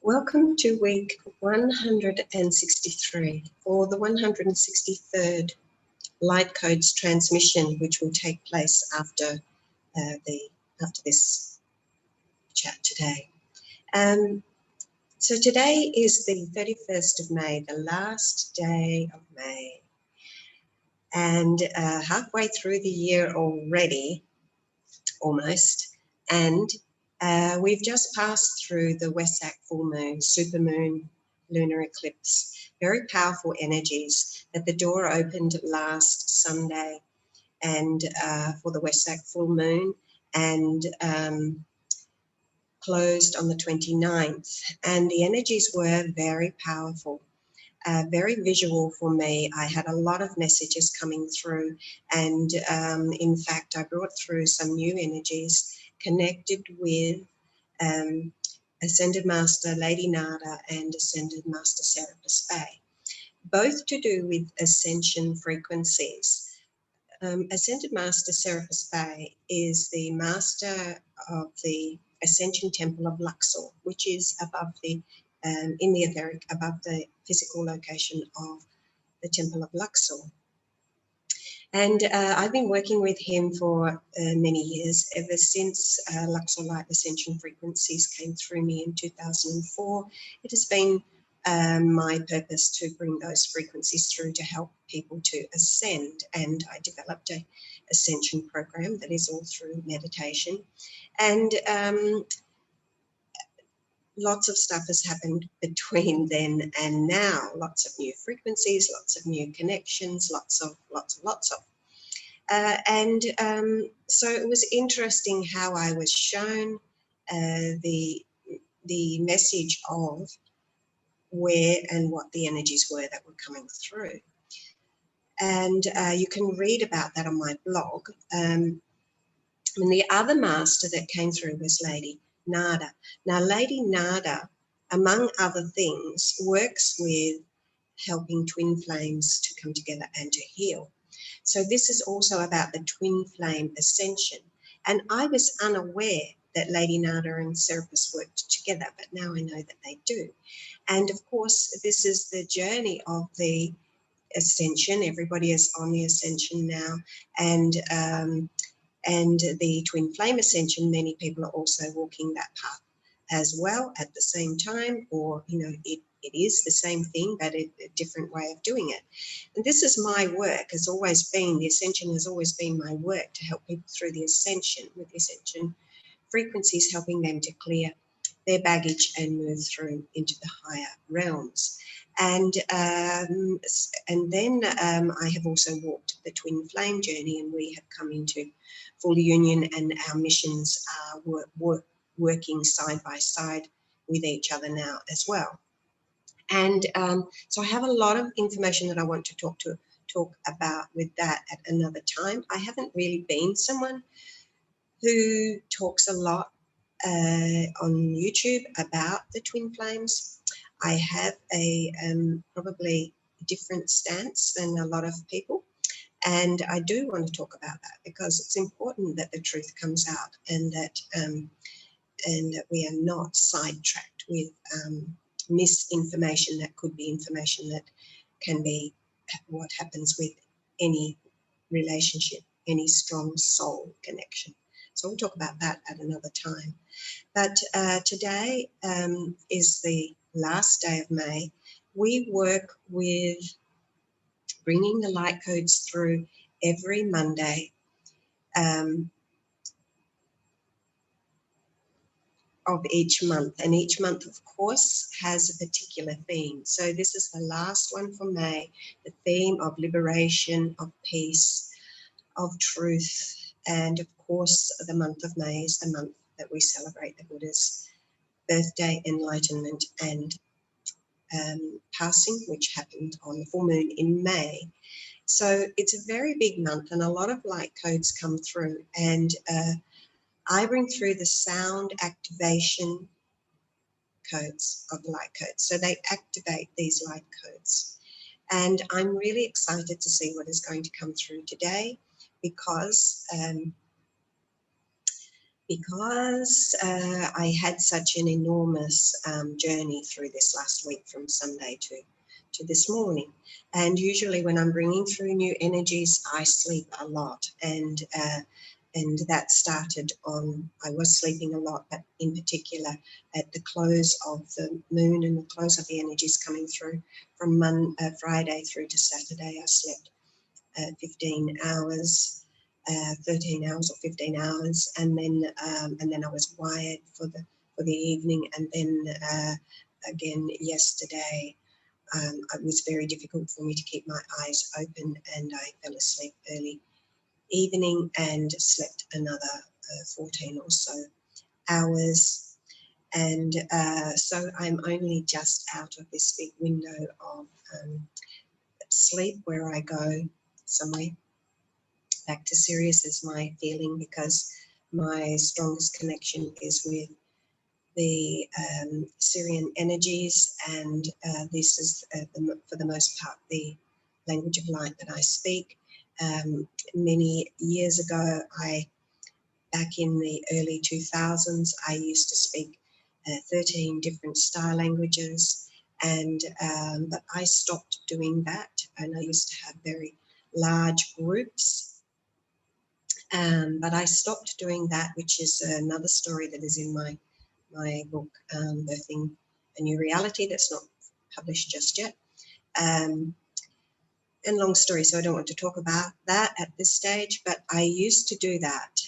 Welcome to week 163, or the 163rd Light Codes transmission, which will take place after this chat today. So today is the 31st of May, the last day of May, and halfway through the year already, almost, and we've just passed through the Wesak full moon, supermoon, lunar eclipse, very powerful energies that the door opened last Sunday and for the Wesak full moon and closed on the 29th. And the energies were very powerful. Very visual for me. I had a lot of messages coming through, and in fact I brought through some new energies connected with Ascended Master Lady Nada and Ascended Master Serapis Bey, both to do with ascension frequencies. Ascended Master Serapis Bey is the master of the Ascension Temple of Luxor, which is above the in the etheric, above the physical location of the Temple of Luxor. And I've been working with him for many years, ever since Luxor Light Ascension frequencies came through me in 2004. It has been my purpose to bring those frequencies through to help people to ascend. And I developed a ascension program that is all through meditation. And lots of stuff has happened between then and now. Lots of new frequencies, lots of new connections, lots of. So it was interesting how I was shown the message of where and what the energies were that were coming through. And you can read about that on my blog. And the other master that came through was Lady Nada. Now, Lady Nada, among other things, works with helping twin flames to come together and to heal. So this is also about the twin flame ascension. And I was unaware that Lady Nada and Serapis worked together, but now I know that they do. And of course, this is the journey of the ascension. Everybody is on the ascension now. And the twin flame ascension, many people are also walking that path as well at the same time, or, you know, it is the same thing, but a different way of doing it. And this is my work, has always been, the ascension has always been my work, to help people through the ascension, with the ascension frequencies, helping them to clear their baggage and move through into the higher realms. And then I have also walked the twin flame journey, and we have come into full union, and our missions are working side by side with each other now as well. And so I have a lot of information that I want to talk about with that at another time. I haven't really been someone who talks a lot on YouTube about the twin flames. I have a probably different stance than a lot of people, and I do want to talk about that because it's important that the truth comes out, and that we are not sidetracked with misinformation that could be information that can be what happens with any relationship, any strong soul connection. So we'll talk about that at another time. But today is the last day of May. We work with bringing the light codes through every Monday of each month, and each month of course has a particular theme. So this is the last one for May, the theme of liberation, of peace, of truth, and of course the month of May is the month that we celebrate the Buddha's birthday, enlightenment, and passing, which happened on the full moon in May. So it's a very big month, and a lot of light codes come through, and I bring through the sound activation codes of light codes. So they activate these light codes. And I'm really excited to see what is going to come through today, because because I had such an enormous journey through this last week from Sunday to this morning. And usually when I'm bringing through new energies, I sleep a lot. And that started on, I was sleeping a lot, but in particular at the close of the moon and the close of the energies coming through from Friday through to Saturday, I slept 15 hours, 13 hours or 15 hours, and then I was wired for the evening, and then again yesterday it was very difficult for me to keep my eyes open, and I fell asleep early evening and slept another 14 or so hours. And so I'm only just out of this big window of sleep where I go somewhere back to Sirius is my feeling, because my strongest connection is with the Syrian energies, and this is for the most part the language of light that I speak. Many years ago, back in the early 2000s, I used to speak 13 different star languages, and but I stopped doing that, and I used to have very large groups. But I stopped doing that, which is another story that is in my book, Birthing a New Reality, that's not published just yet. And long story, so I don't want to talk about that at this stage, but I used to do that.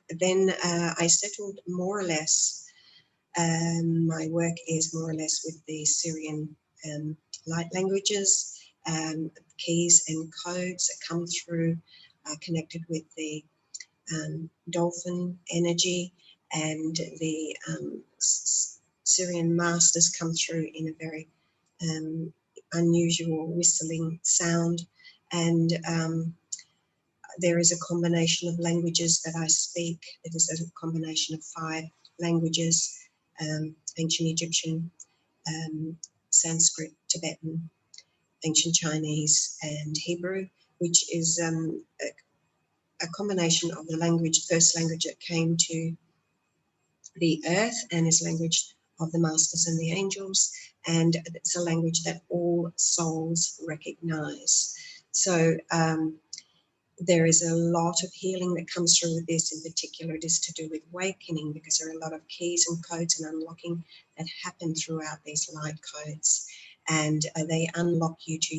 Then I settled more or less. My work is more or less with the Syrian light languages, keys and codes that come through, connected with the dolphin energy, and the Syrian masters come through in a very unusual whistling sound, and there is a combination of languages that I speak. It is a combination of 5 languages: ancient Egyptian, Sanskrit, Tibetan, ancient Chinese, and Hebrew, which is a combination of the first language that came to the earth, and is language of the masters and the angels, and it's a language that all souls recognize. So there is a lot of healing that comes through with this. In particular, it is to do with awakening, because there are a lot of keys and codes and unlocking that happen throughout these light codes, and they unlock you to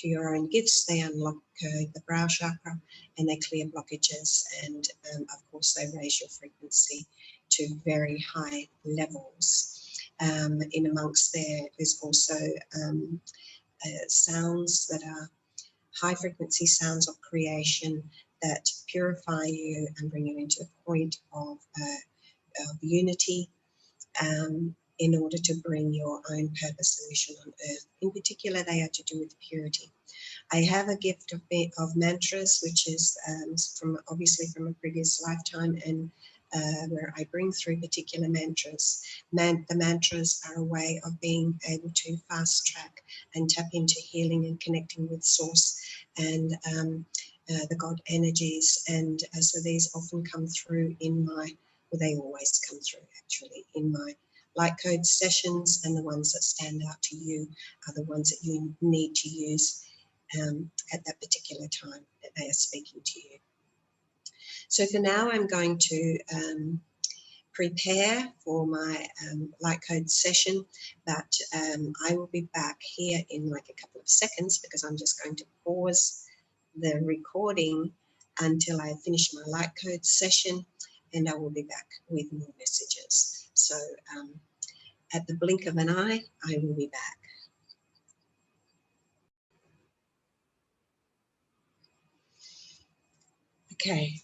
your own gifts. They unlock the brow chakra, and they clear blockages, and of course they raise your frequency to very high levels. In amongst there is also sounds that are high frequency sounds of creation that purify you and bring you into a point of unity, in order to bring your own purpose and mission on earth. In particular, they are to do with purity. I have a gift of mantras, which is obviously from a previous lifetime, and where I bring through particular mantras. The mantras are a way of being able to fast track and tap into healing and connecting with source and the God energies. And so these often come through they always come through actually in my light code sessions, and the ones that stand out to you are the ones that you need to use at that particular time that they are speaking to you. So for now, I'm going to prepare for my light code session, but I will be back here in like a couple of seconds, because I'm just going to pause the recording until I finish my light code session, and I will be back with more messages. So at the blink of an eye, I will be back. Okay.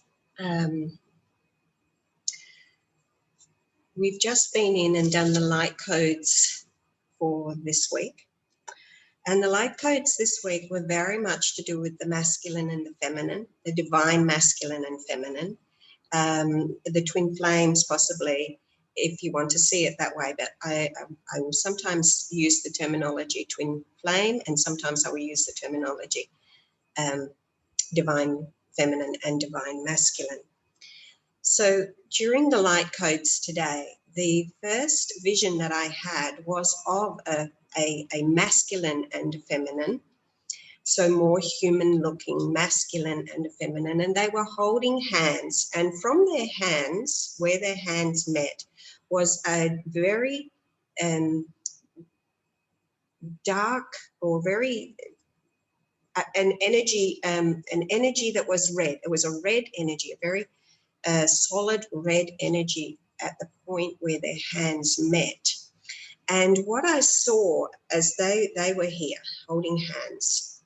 We've just been in and done the light codes for this week. And the light codes this week were very much to do with the masculine and the feminine, the divine masculine and feminine, the twin flames possibly, if you want to see it that way. But I will sometimes use the terminology twin flame, and sometimes I will use the terminology divine feminine and divine masculine. So during the light codes today, the first vision that I had was of a masculine and a feminine, so more human looking, masculine and feminine, and they were holding hands, and from their hands, where their hands met, was a very dark or very an energy that was red. It was a red energy, a very solid red energy at the point where their hands met. And what I saw as they were here holding hands,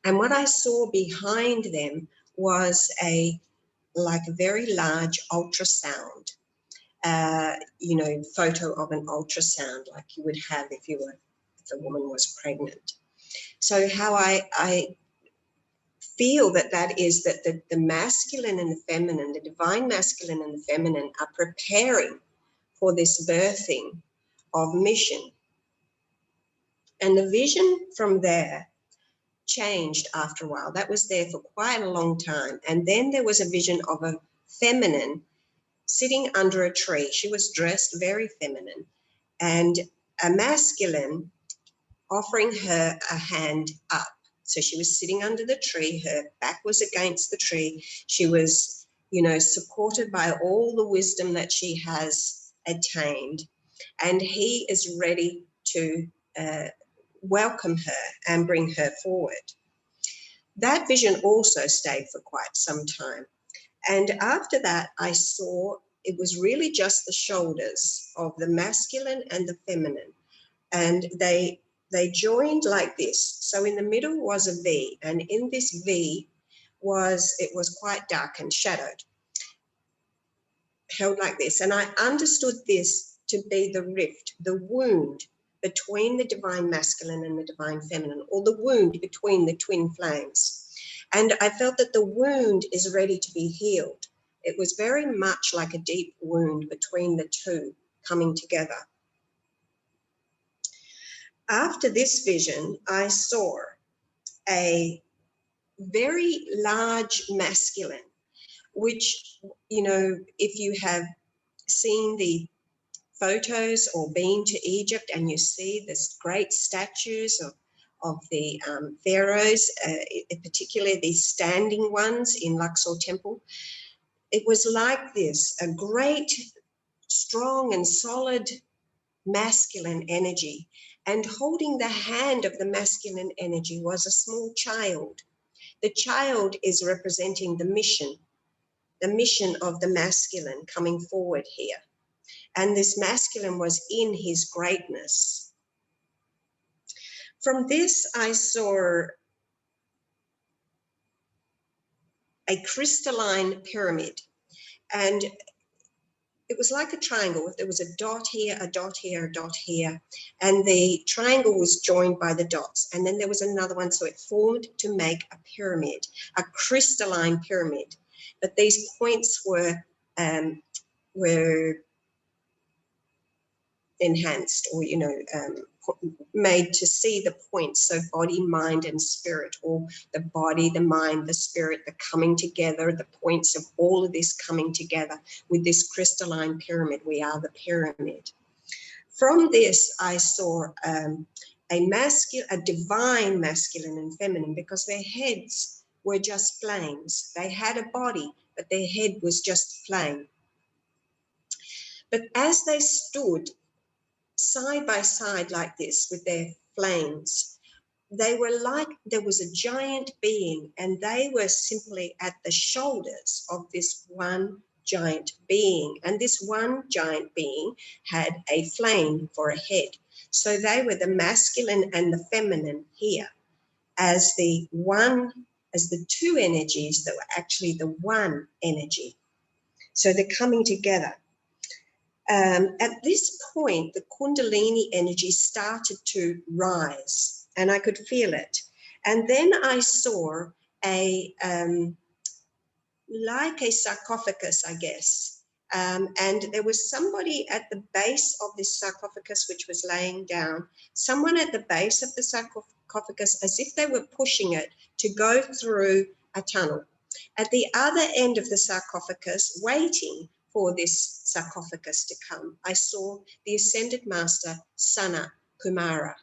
and what I saw behind them was like a very large ultrasound, photo of an ultrasound like you would have if a woman was pregnant. So how I feel that is that the masculine and the feminine, the divine masculine and the feminine, are preparing for this birthing of mission. And the vision from there changed after a while. That was there for quite a long time. And then there was a vision of a feminine sitting under a tree. She was dressed very feminine, and a masculine offering her a hand up. So she was sitting under the tree, her back was against the tree. She was, supported by all the wisdom that she has attained. And he is ready to welcome her and bring her forward. That vision also stayed for quite some time. And after that, I saw it was really just the shoulders of the masculine and the feminine. And they joined like this. So in the middle was a V, and in this V it was quite dark and shadowed, held like this. And I understood this to be the rift, the wound between the divine masculine and the divine feminine, or the wound between the twin flames. And I felt that the wound is ready to be healed. It was very much like a deep wound between the two coming together. After this vision, I saw a very large masculine, which, if you have seen the photos or been to Egypt and you see this great statues of the pharaohs, particularly the standing ones in Luxor Temple, it was like this, a great, strong and solid masculine energy. And holding the hand of the masculine energy was a small child. The child is representing the mission of the masculine coming forward here. And this masculine was in his greatness. From this, I saw a crystalline pyramid. And it was like a triangle. There was a dot here, a dot here, a dot here. And the triangle was joined by the dots. And then there was another one. So it formed to make a pyramid, a crystalline pyramid. But these points were enhanced, or made to see the points. So body, mind and spirit, or the body, the mind, the spirit, the coming together, the points of all of this coming together with this crystalline pyramid. We are the pyramid. From this, I saw a divine masculine and feminine, because their heads were just flames. They had a body, but their head was just flame. But as they stood side by side like this with their flames, they were like there was a giant being, and they were simply at the shoulders of this one giant being. And this one giant being had a flame for a head. So they were the masculine and the feminine here as the two energies that were actually the one energy. So they're coming together. At this point, the Kundalini energy started to rise, and I could feel it. And then I saw like a sarcophagus, I guess. And there was somebody at the base of this sarcophagus which was laying down, someone at the base of the sarcophagus as if they were pushing it to go through a tunnel. At the other end of the sarcophagus, waiting for this sarcophagus to come, I saw the Ascended Master Sana Kumara.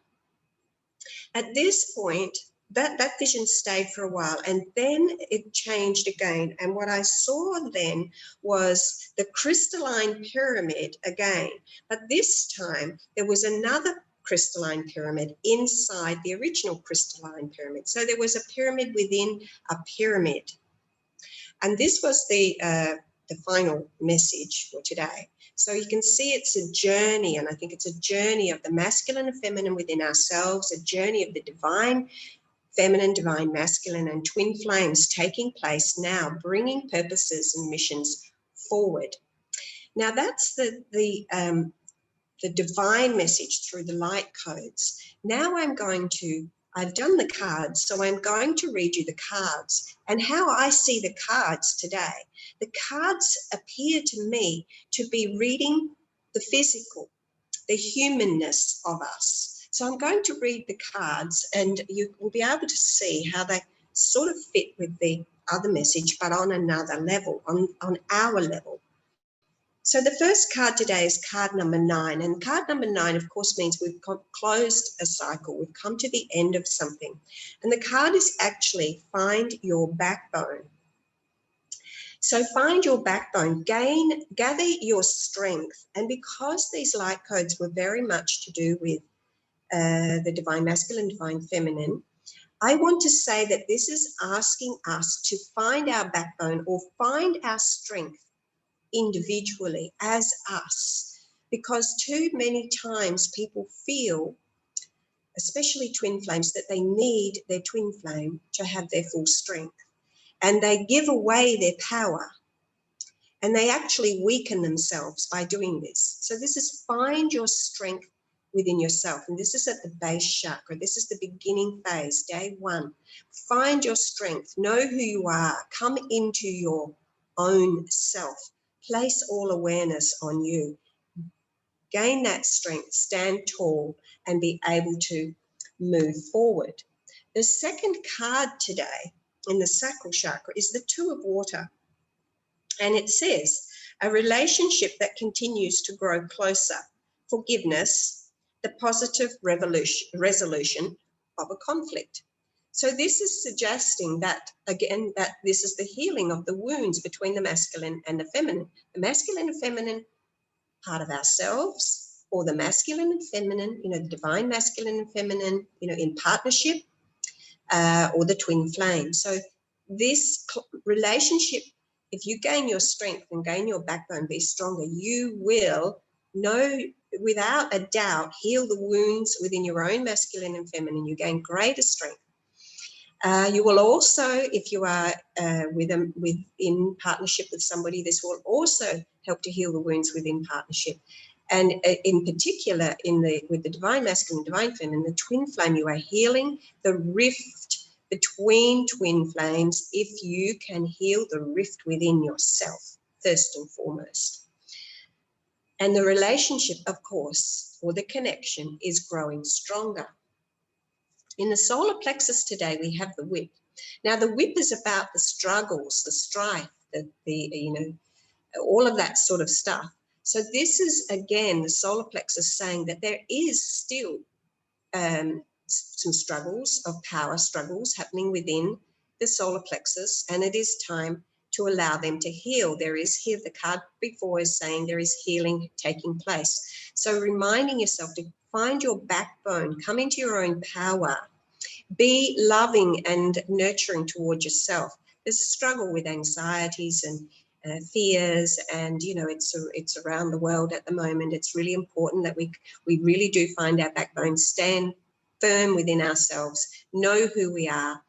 At this point, that vision stayed for a while, and then it changed again. And what I saw then was the crystalline pyramid again. But this time, there was another crystalline pyramid inside the original crystalline pyramid. So there was a pyramid within a pyramid. And this was the final message for today. So you can see it's a journey, and I think it's a journey of the masculine and feminine within ourselves, a journey of the divine feminine, divine masculine, and twin flames taking place now, bringing purposes and missions forward. Now that's the divine message through the light codes. Now I've done the cards, so I'm going to read you the cards and how I see the cards today. The cards appear to me to be reading the physical, the humanness of us. So I'm going to read the cards and you will be able to see how they sort of fit with the other message, but on another level, on our level. So the first card today is card number 9. And card number 9, of course, means we've closed a cycle. We've come to the end of something. And the card is actually find your backbone. So find your backbone, gather your strength. And because these light codes were very much to do with the divine masculine, divine feminine, I want to say that this is asking us to find our backbone or find our strength individually as us, because too many times people feel, especially twin flames, that they need their twin flame to have their full strength, and they give away their power and they actually weaken themselves by doing this. So this is find your strength within yourself, and this is at the base chakra. This is the beginning phase, day 1. Find your strength, know who you are, come into your own self. Place all awareness on you. Gain that strength, stand tall, and be able to move forward. The second card today in the sacral chakra is the 2 of water. And it says, a relationship that continues to grow closer, forgiveness, the positive resolution of a conflict. So this is suggesting that, again, that this is the healing of the wounds between the masculine and the feminine. The masculine and feminine part of ourselves, or the masculine and feminine, the divine masculine and feminine, in partnership, or the twin flame. So this relationship, if you gain your strength and gain your backbone, be stronger, you will know without a doubt, heal the wounds within your own masculine and feminine. You gain greater strength. You will also, if you are in partnership with somebody, this will also help to heal the wounds within partnership. And in particular, with the divine masculine, divine feminine, the twin flame, you are healing the rift between twin flames if you can heal the rift within yourself, first and foremost. And the relationship, of course, or the connection is growing stronger. In the solar plexus today, we have the whip. Now, the whip is about the struggles, the strife, all of that sort of stuff. So this is, again, the solar plexus saying that there is still some struggles of power struggles happening within the solar plexus, and it is time to allow them to heal. There is here, the card before is saying there is healing taking place. So reminding yourself to find your backbone, come into your own power, be loving and nurturing towards yourself. There's a struggle with anxieties and fears, and it's around the world at the moment. It's really important that we really do find our backbone, stand firm within ourselves, know who we are,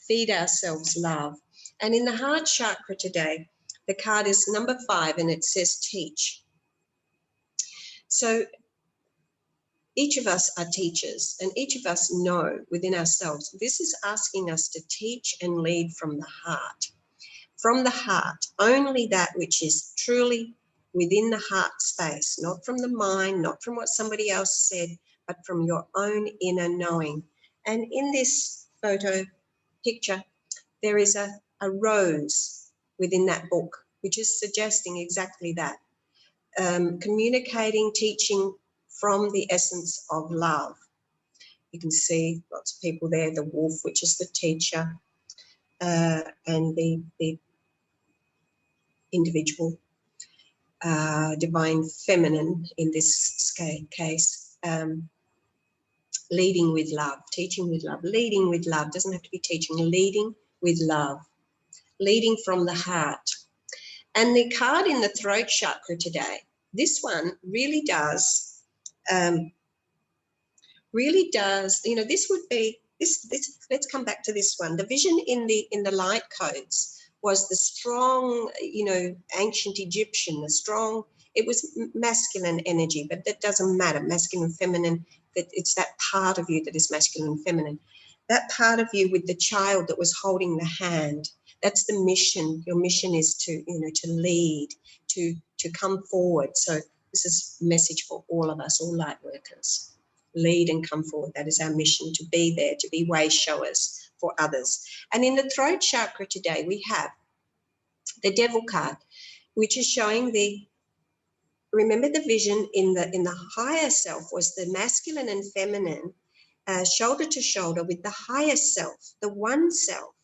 feed ourselves love. And in the heart chakra today, the card is number 5, and it says teach. So each of us are teachers, and each of us know within ourselves, this is asking us to teach and lead from the heart. From the heart, only that which is truly within the heart space, not from the mind, not from what somebody else said, but from your own inner knowing. And in this photo picture, there is a a rose within that book, which is suggesting exactly that. Communicating, teaching from the essence of love. You can see lots of people there, the wolf, which is the teacher, and the individual divine feminine in this case, leading with love, teaching with love, leading with love. Doesn't have to be teaching, leading with love, leading from the heart. And the card in the throat chakra today, this one really does, this would be, let's come back to this one. The vision in the light codes was the strong, ancient Egyptian, the strong, it was masculine energy, but that doesn't matter, masculine, feminine, that it's that part of you that is masculine and feminine. That part of you with the child that was holding the hand, that's the mission. Your mission is to lead, to come forward. So this is a message for all of us, all light workers. Lead and come forward. That is our mission, to be there, to be way showers for others. And in the throat chakra today, we have the Devil card, which is showing remember the vision in the higher self was the masculine and feminine, shoulder to shoulder with the higher self, the one self,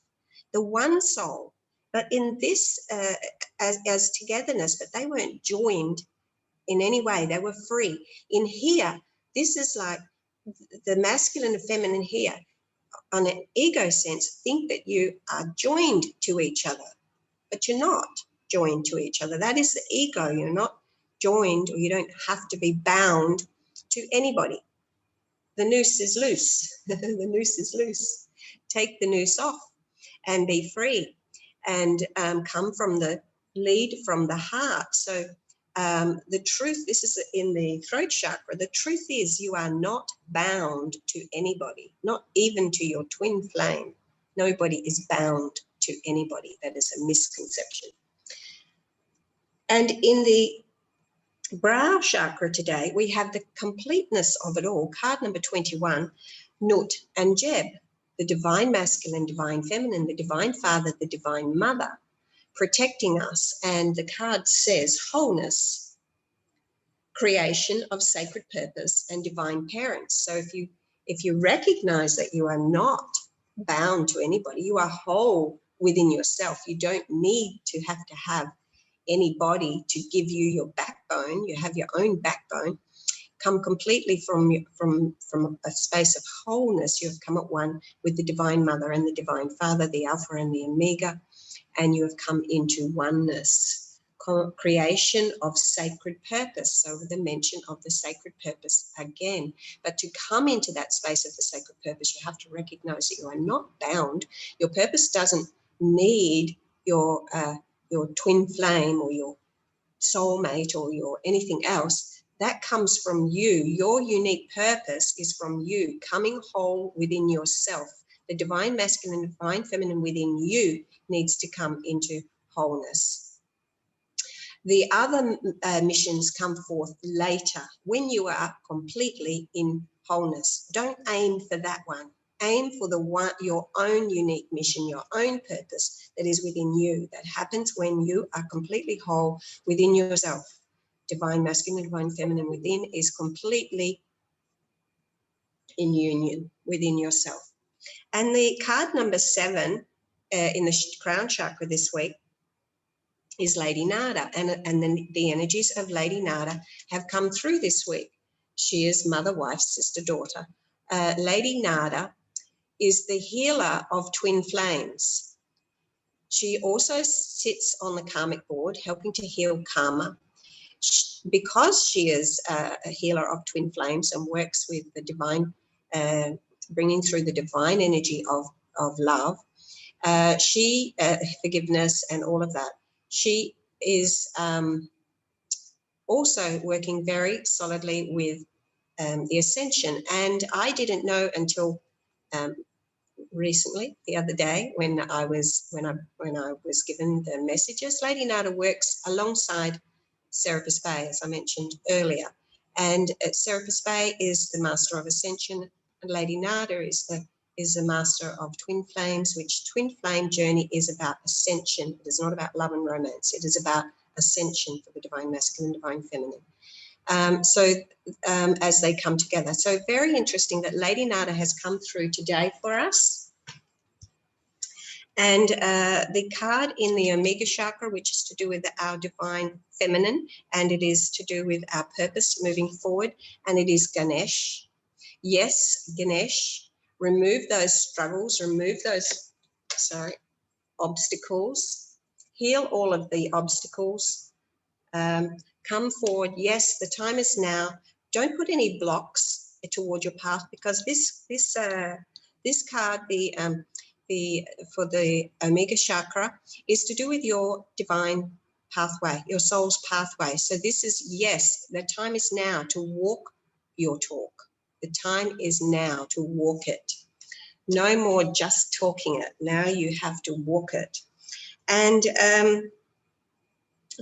the one soul. But in this, as togetherness, but they weren't joined in any way. They were free. In here, this is like the masculine and feminine here, on an ego sense, think that you are joined to each other, but you're not joined to each other. That is the ego. You're not joined, or you don't have to be bound to anybody. The noose is loose. The noose is loose. Take the noose off and be free, and come from the lead from the heart. So the truth, this is in the throat chakra, the truth is you are not bound to anybody, not even to your twin flame. Nobody is bound to anybody. That is a misconception. And in the brow chakra today, we have the completeness of it all. Card number 21, Nut and Jeb, the divine masculine, divine feminine, the divine father, the divine mother, protecting us. And the card says wholeness, creation of sacred purpose, and divine parents. So if you recognize that you are not bound to anybody, you are whole within yourself. You don't need to have anybody to give you your backbone. You have your own backbone. Come completely from a space of wholeness. You have come at one with the divine mother and the divine father, the alpha and the omega, and you have come into oneness. Creation of sacred purpose. So the mention of the sacred purpose again. But to come into that space of the sacred purpose, you have to recognize that you are not bound. Your purpose doesn't need your twin flame or your soulmate or your anything else. That comes from you. Your unique purpose is from you, coming whole within yourself. The divine masculine, divine feminine within you needs to come into wholeness. The other missions come forth later when you are completely in wholeness. Don't aim for that one. Aim for your own unique mission, your own purpose that is within you. That happens when you are completely whole within yourself. Divine masculine, divine feminine within is completely in union within yourself. And the card number 7 in the crown chakra this week is Lady Nada, and the energies of Lady Nada have come through this week. She is mother, wife, sister, daughter. Lady Nada is the healer of twin flames. She also sits on the karmic board helping to heal karma. Because she is a healer of twin flames and works with the divine, bringing through the divine energy of love, forgiveness and all of that. She is also working very solidly with the Ascension. And I didn't know until recently, the other day, when I was given the messages. Lady Nada works alongside Serapis Bey, as I mentioned earlier. And Serapis Bey is the master of Ascension, and Lady Nada is the is a master of twin flames, which twin flame journey is about ascension. It is not about love and romance. It is about ascension for the divine masculine, divine feminine. As they come together. So very interesting that Lady Nada has come through today for us. And the card in the Omega Chakra, which is to do with our divine feminine, and it is to do with our purpose moving forward, and it is Ganesh. Yes, Ganesh, remove those struggles, remove those, obstacles, heal all of the obstacles, come forward. Yes, the time is now. Don't put any blocks toward your path, because this card, for the Omega Chakra, is to do with your divine pathway, your soul's pathway. So this is, yes, the time is now to walk your talk. The time is now to walk it. No more just talking it. Now you have to walk it. And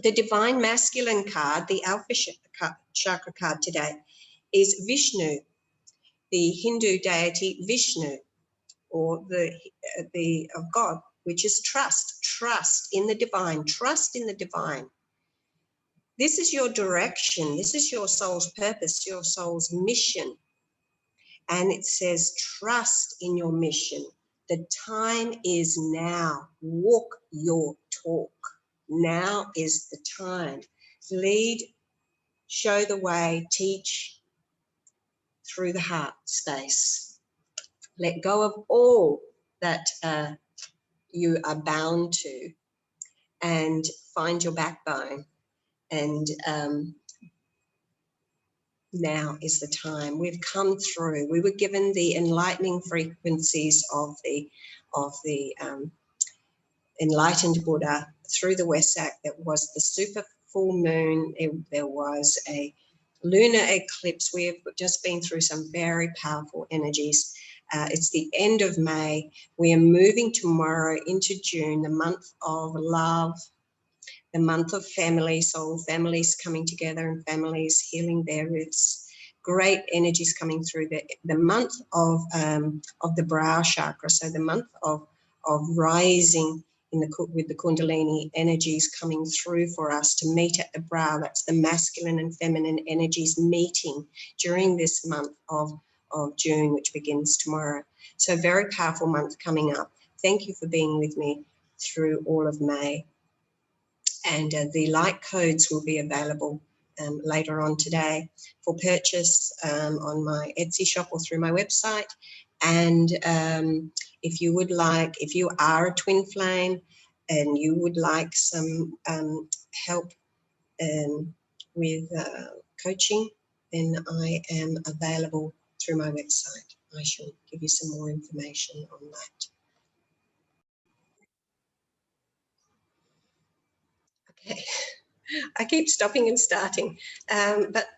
the divine masculine card, the Alpha Chakra card today, is Vishnu, the Hindu deity Vishnu, or the of God, which is trust in the divine, trust in the divine. This is your direction. This is your soul's purpose, your soul's mission. And it says, trust in your mission. The time is now. Walk your talk. Now is the time. Lead, show the way, teach through the heart space. Let go of all that you are bound to, and find your backbone. And now is the time. We've come through. We were given the enlightening frequencies of the enlightened Buddha through the Wesak. That was the super full moon. There was a lunar eclipse. We've just been through some very powerful energies. It's the end of May. We are moving tomorrow into June, the month of love, the month of family, so families coming together and families healing their roots. Great energies coming through. The month of the brow chakra, so the month of rising with the Kundalini energies coming through for us to meet at the brow. That's the masculine and feminine energies meeting during this month of June, which begins tomorrow. So very powerful month coming up. Thank you for being with me through all of May. And the light codes will be available later on today for purchase on my Etsy shop or through my website. And if you would like, if you are a twin flame and you would like some help with coaching, then I am available through my website. I shall give you some more information on that. Okay. I keep stopping and starting, but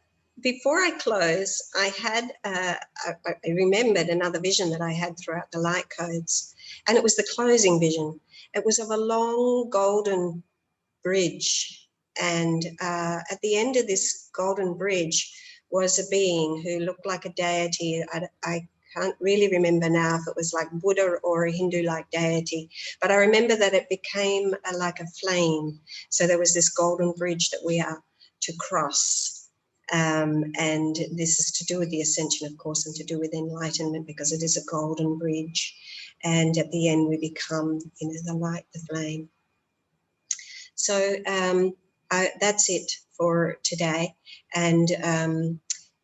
before I close, I had I remembered another vision that I had throughout the light codes, and it was the closing vision. It was of a long golden bridge, and at the end of this golden bridge was a being who looked like a deity. I can't really remember now if it was like Buddha or a Hindu-like deity, but I remember that it became like a flame. So there was this golden bridge that we are to cross. And this is to do with the ascension, of course, and to do with enlightenment, because it is a golden bridge. And at the end, we become, the light, the flame. So that's it for today. And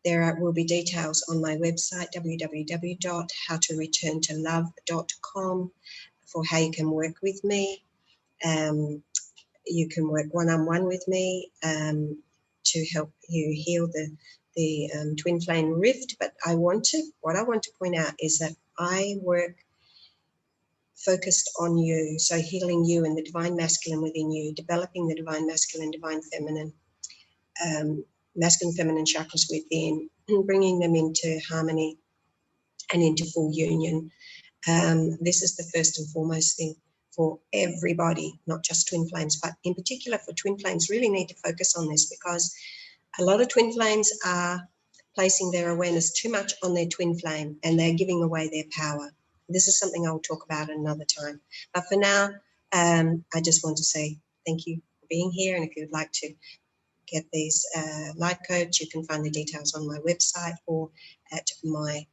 there will be details on my website, www.howtoreturntolove.com, for how you can work with me. You can work one-on-one with me to help you heal the twin flame rift. But what I want to point out is that I work focused on you, so healing you and the divine masculine within you, developing the divine masculine, divine feminine, masculine, feminine chakras within, bringing them into harmony and into full union. This is the first and foremost thing for everybody, not just twin flames, but in particular for twin flames. Really need to focus on this, because a lot of twin flames are placing their awareness too much on their twin flame, and they're giving away their power. This is something I'll talk about another time. But for now, I just want to say thank you for being here. And if you'd like to get these light codes, you can find the details on my website or at my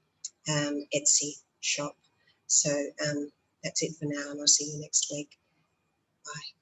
Etsy shop. So that's it for now, and I'll see you next week. Bye.